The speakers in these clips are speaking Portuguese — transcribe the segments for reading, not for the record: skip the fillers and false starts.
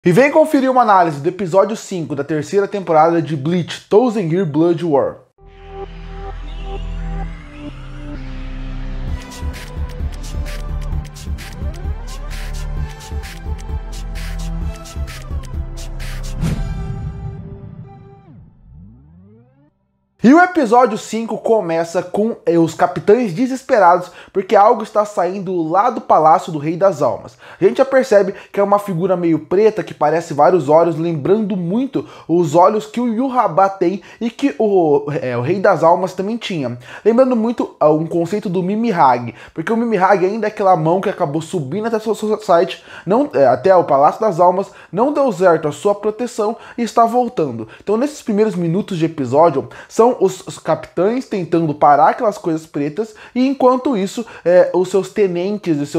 E vem conferir uma análise do episódio 5 da terceira temporada de Bleach, Thousand Year Blood War. E o episódio 5 começa com os capitães desesperados porque algo está saindo lá do palácio do Rei das Almas. A gente já percebe que é uma figura meio preta que parece vários olhos, lembrando muito os olhos que o Yhwach tem e que o Rei das Almas também tinha. Lembrando muito um conceito do Mimi-Hag, porque o Mimi-Hag ainda é aquela mão que acabou subindo até a sua society, até o Palácio das Almas, não deu certo a sua proteção e está voltando. Então nesses primeiros minutos de episódio, são os capitães tentando parar aquelas coisas pretas e enquanto isso os seus tenentes,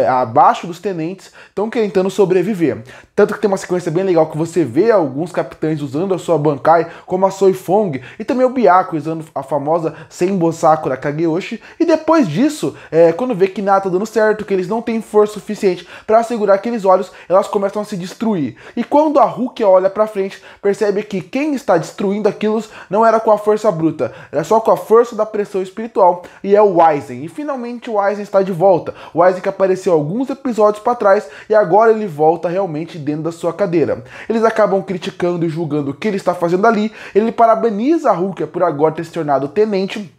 abaixo dos tenentes, estão tentando sobreviver. Tanto que tem uma sequência bem legal que você vê alguns capitães usando a sua Bankai, como a Soifong, e também o Byakuya usando a famosa Senbou Sakura Kageyoshi, e depois disso, quando vê que nada tá dando certo, que eles não têm força suficiente para segurar aqueles olhos, elas começam a se destruir. E quando a Rukia olha pra frente, percebe que quem está destruindo aquilo não era com a força bruta, era só com a força da pressão espiritual, e é o Aizen. E finalmente o Aizen está de volta. O Aizen que apareceu alguns episódios para trás e agora ele volta realmente dentro da sua cadeira. Eles acabam criticando e julgando o que ele está fazendo ali. Ele parabeniza a Rukia por agora ter se tornado tenente.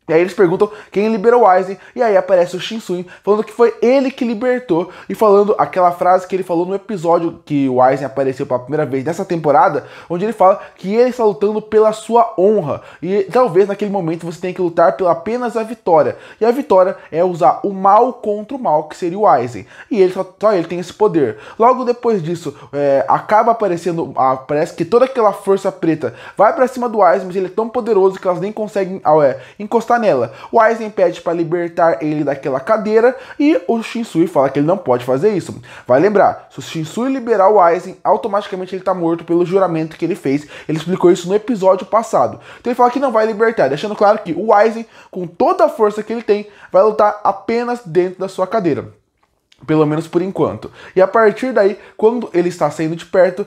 E aí eles perguntam quem liberou o Aizen, e aí aparece o Shinsuin falando que foi ele que libertou, e falando aquela frase que ele falou no episódio que o Aizen apareceu pela primeira vez nessa temporada, onde ele fala que ele está lutando pela sua honra, e talvez naquele momento você tenha que lutar pela apenas a vitória, e a vitória é usar o mal contra o mal, que seria o Aizen, e ele só ele tem esse poder. Logo depois disso, acaba aparecendo, parece que toda aquela força preta vai pra cima do Aizen, mas ele é tão poderoso que elas nem conseguem encostar nela. O Aizen pede para libertar ele daquela cadeira e o Shinsuin fala que ele não pode fazer isso. Vai lembrar, se o Shinsuin liberar o Aizen, automaticamente ele tá morto pelo juramento que ele fez. Ele explicou isso no episódio passado. Então ele fala que não vai libertar, deixando claro que o Aizen, com toda a força que ele tem, vai lutar apenas dentro da sua cadeira. Pelo menos por enquanto. E a partir daí, quando ele está saindo de perto,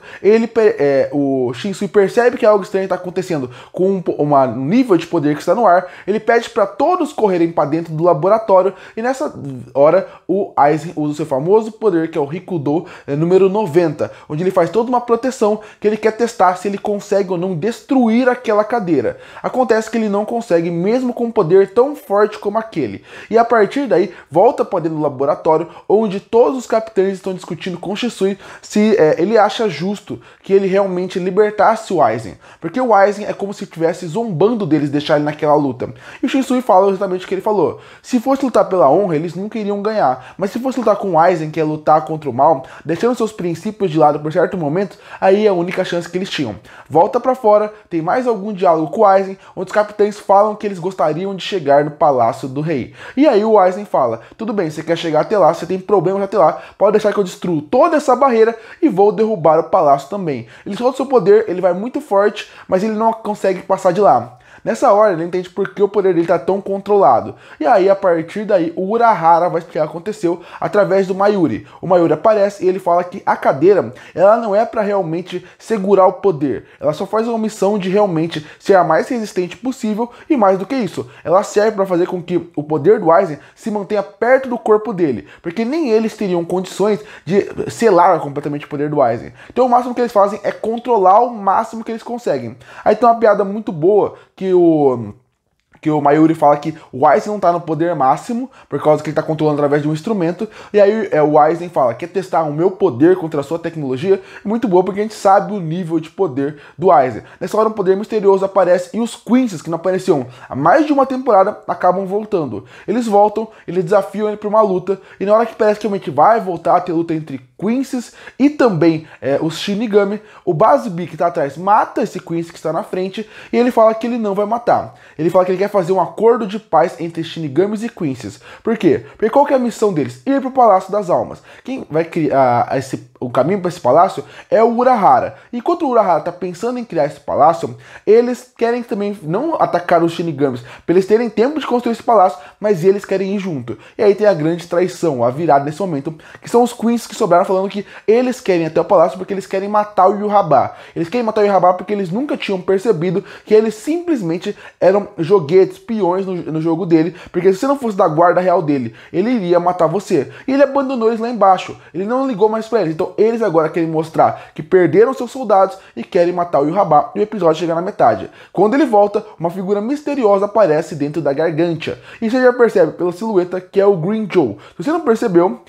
o Shinsuin percebe que algo estranho está acontecendo com um nível de poder que está no ar. Ele pede para todos correrem para dentro do laboratório. E nessa hora, o Aizen usa o seu famoso poder, que é o Rikudo número 90. Onde ele faz toda uma proteção que ele quer testar se ele consegue ou não destruir aquela cadeira. Acontece que ele não consegue, mesmo com um poder tão forte como aquele. E a partir daí, volta para dentro do laboratório, onde todos os capitães estão discutindo com o Shinsuin se ele acha justo que ele realmente libertasse o Aizen. Porque o Aizen é como se estivesse zombando deles deixar ele naquela luta. E o Shinsuin fala exatamente o que ele falou. Se fosse lutar pela honra, eles nunca iriam ganhar. Mas se fosse lutar com o Aizen, que é lutar contra o mal, deixando seus princípios de lado por certo momento, aí é a única chance que eles tinham. Volta pra fora, tem mais algum diálogo com o Aizen, onde os capitães falam que eles gostariam de chegar no Palácio do Rei. E aí o Aizen fala, tudo bem, você quer chegar até lá, você tem problemas até lá, pode deixar que eu destruo toda essa barreira e vou derrubar o palácio também. Ele solta o seu poder, ele vai muito forte, mas ele não consegue passar de lá. Nessa hora, ele entende por que o poder dele está tão controlado. E aí, a partir daí, o Urahara vai explicar o que aconteceu através do Mayuri. O Mayuri aparece e ele fala que a cadeira, ela não é para realmente segurar o poder. Ela só faz uma missão de realmente ser a mais resistente possível e mais do que isso. Ela serve para fazer com que o poder do Aizen se mantenha perto do corpo dele. Porque nem eles teriam condições de selar completamente o poder do Aizen. Então o máximo que eles fazem é controlar o máximo que eles conseguem. Aí tem uma piada muito boa que o Mayuri fala que o Aizen não tá no poder máximo, por causa que ele tá controlando através de um instrumento, e aí o Aizen fala, quer testar o meu poder contra a sua tecnologia? Muito boa, porque a gente sabe o nível de poder do Aizen. Nessa hora um poder misterioso aparece, e os Quincy's, que não apareciam há mais de uma temporada, acabam voltando. Eles voltam, eles desafiam ele pra uma luta, e na hora que parece que realmente vai voltar a ter luta entre Quincy's e também os Shinigami, o Bazoobi que tá atrás mata esse Quincy que está na frente, e ele fala que ele não vai matar. Ele fala que ele quer fazer um acordo de paz entre Shinigamis e Quincy's. Por quê? Porque qual que é a missão deles? Ir pro Palácio das Almas. Quem vai criar o caminho para esse palácio é o Urahara. Enquanto o Urahara tá pensando em criar esse palácio, eles querem também não atacar os Shinigamis, para eles terem tempo de construir esse palácio, mas eles querem ir junto. E aí tem a grande traição, a virada nesse momento, que são os Queens que sobraram falando que eles querem ir até o palácio porque eles querem matar o Yhwach. Eles querem matar o Yhwach porque eles nunca tinham percebido que eles simplesmente eram joguetes, peões no jogo dele, porque se você não fosse da guarda real dele, ele iria matar você. E ele abandonou eles lá embaixo, ele não ligou mais pra eles. Então eles agora querem mostrar que perderam seus soldados e querem matar o Yhwach, e o episódio chega na metade. Quando ele volta, uma figura misteriosa aparece dentro da Gargantia, e você já percebe pela silhueta que é o Green Joe. Se você não percebeu,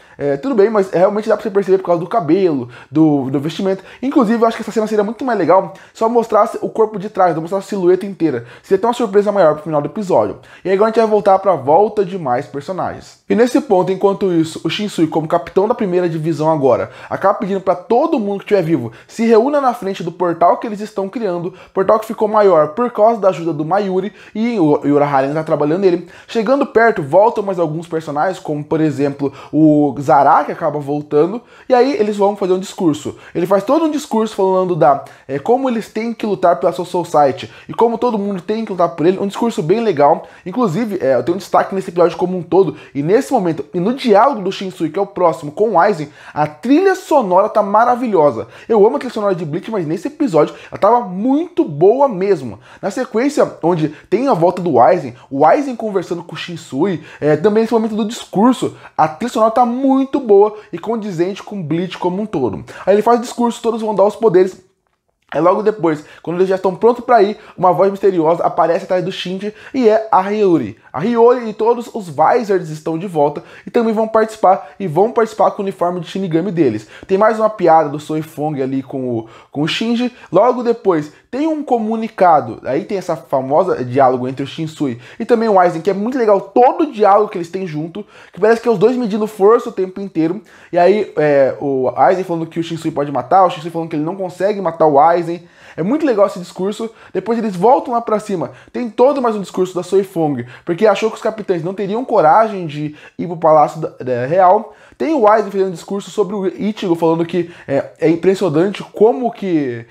tudo bem, mas realmente dá pra você perceber por causa do cabelo, do vestimento. Inclusive, eu acho que essa cena seria muito mais legal se eu mostrasse o corpo de trás, não mostrasse a silhueta inteira. Seria até uma surpresa maior pro final do episódio. E aí agora a gente vai voltar pra volta de mais personagens. E nesse ponto, enquanto isso, o Shinsui, como capitão da primeira divisão agora, acaba pedindo pra todo mundo que estiver vivo se reúna na frente do portal que eles estão criando, portal que ficou maior por causa da ajuda do Mayuri, e o Urahara está trabalhando nele. Chegando perto, voltam mais alguns personagens, como por exemplo o Zara, que acaba voltando, e aí eles vão fazer um discurso. Ele faz todo um discurso falando como eles têm que lutar pela Soul Society, e como todo mundo tem que lutar por ele, um discurso bem legal. Inclusive, eu tenho um destaque nesse episódio como um todo, e nesse momento, e no diálogo do Shinsui, que é o próximo, com o Aizen, a trilha sonora tá maravilhosa. Eu amo a trilha sonora de Bleach, mas nesse episódio ela tava muito boa mesmo. Na sequência, onde tem a volta do Aizen, o Aizen conversando com o Shinsui, também nesse momento do discurso, a trilha sonora tá muito boa e condizente com Bleach como um todo. Aí ele faz o discurso, todos vão dar os poderes. Aí logo depois, quando eles já estão prontos para ir, uma voz misteriosa aparece atrás do Shinji e é a Hiyori. A Hiyori e todos os Vizards estão de volta e também vão participar com o uniforme de Shinigami deles. Tem mais uma piada do Soifong ali com o Shinji. Logo depois tem um comunicado, aí tem essa famosa diálogo entre o Shinsui e também o Aizen, que é muito legal, todo o diálogo que eles têm junto, que parece que é os dois medindo força o tempo inteiro. E aí o Aizen falando que o Shinsui pode matar, o Shinsui falando que ele não consegue matar o Aizen. É muito legal esse discurso. Depois eles voltam lá pra cima. Tem todo mais um discurso da Soifong, porque achou que os capitães não teriam coragem de ir pro Palácio Real. Tem o Aizen fazendo um discurso sobre o Ichigo, falando que é impressionante como que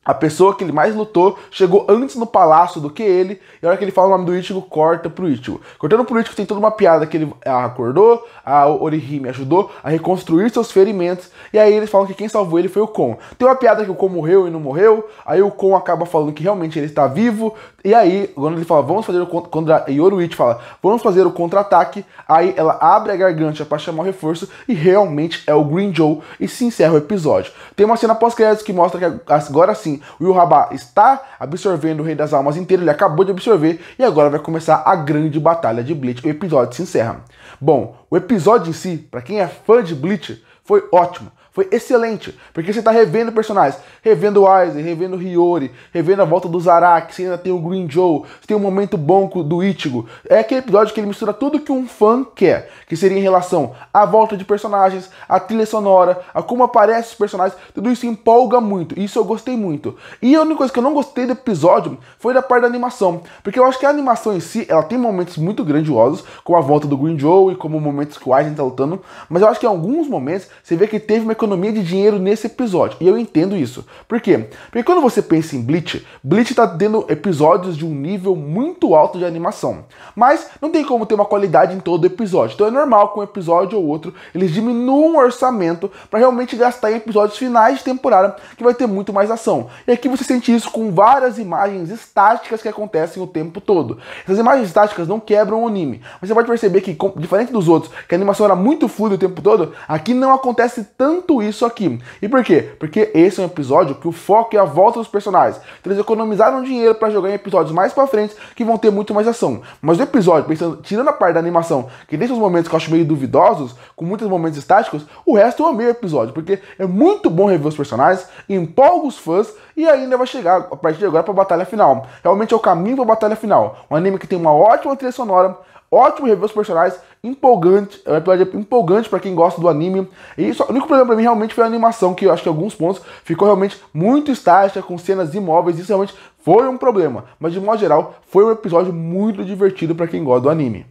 a pessoa que ele mais lutou chegou antes no palácio do que ele, e a hora que ele fala o nome do Ichigo, corta pro Ichigo. Cortando pro Ichigo tem toda uma piada que ele acordou, a Orihime ajudou a reconstruir seus ferimentos, e aí eles falam que quem salvou ele foi o Kon. Tem uma piada que o Kon morreu e não morreu, aí o Kon acaba falando que realmente ele está vivo, e aí, quando ele fala, vamos fazer o contra... E Yoruichi fala, vamos fazer o contra-ataque, aí ela abre a garganta para chamar o reforço, e realmente é o Green Joe, e se encerra o episódio. Tem uma cena pós-créditos que mostra que agora sim, o Yhwach está absorvendo o Rei das Almas inteiro, ele acabou de absorver, e agora vai começar a grande batalha de Bleach. O episódio se encerra. Bom, o episódio em si, para quem é fã de Bleach, foi ótimo. Foi excelente, porque você tá revendo personagens, revendo o Aizen, revendo o Hiyori, revendo a volta do Zaraki, você ainda tem o Green Joe, você tem um momento bom do Ichigo. É aquele episódio que ele mistura tudo que um fã quer, que seria em relação à volta de personagens, à trilha sonora, a como aparecem os personagens, tudo isso empolga muito, isso eu gostei muito. E a única coisa que eu não gostei do episódio foi da parte da animação, porque eu acho que a animação em si, ela tem momentos muito grandiosos, como a volta do Green Joe e como momentos que o Aizen tá lutando, mas eu acho que em alguns momentos você vê que teve uma economia de dinheiro nesse episódio, e eu entendo isso. Por quê? Porque quando você pensa em Bleach, Bleach tá tendo episódios de um nível muito alto de animação, mas não tem como ter uma qualidade em todo episódio, então é normal que um episódio ou outro eles diminuam o orçamento para realmente gastar em episódios finais de temporada, que vai ter muito mais ação. E aqui você sente isso com várias imagens estáticas que acontecem o tempo todo. Essas imagens estáticas não quebram o anime, mas você pode perceber que, diferente dos outros, que a animação era muito fluida o tempo todo, aqui não acontece tanto isso aqui. E por quê? Porque esse é um episódio que o foco é a volta dos personagens. Então eles economizaram dinheiro para jogar em episódios mais pra frente que vão ter muito mais ação. Mas o episódio, tirando a parte da animação, que deixa os momentos que eu acho meio duvidosos, com muitos momentos estáticos, o resto eu amei o episódio, porque é muito bom rever os personagens, empolga os fãs e ainda vai chegar a partir de agora pra batalha final. Realmente é o caminho pra batalha final. Um anime que tem uma ótima trilha sonora, ótimo rever os personagens, empolgante, é um episódio empolgante pra quem gosta do anime. E isso, o único problema pra mim realmente foi a animação, que eu acho que em alguns pontos ficou realmente muito estática, com cenas imóveis, isso realmente foi um problema. Mas de modo geral, foi um episódio muito divertido pra quem gosta do anime.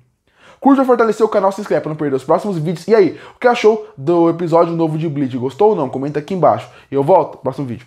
Curte pra fortalecer o canal, se inscreve pra não perder os próximos vídeos. E aí, o que achou do episódio novo de Bleach? Gostou ou não? Comenta aqui embaixo. E eu volto no próximo vídeo.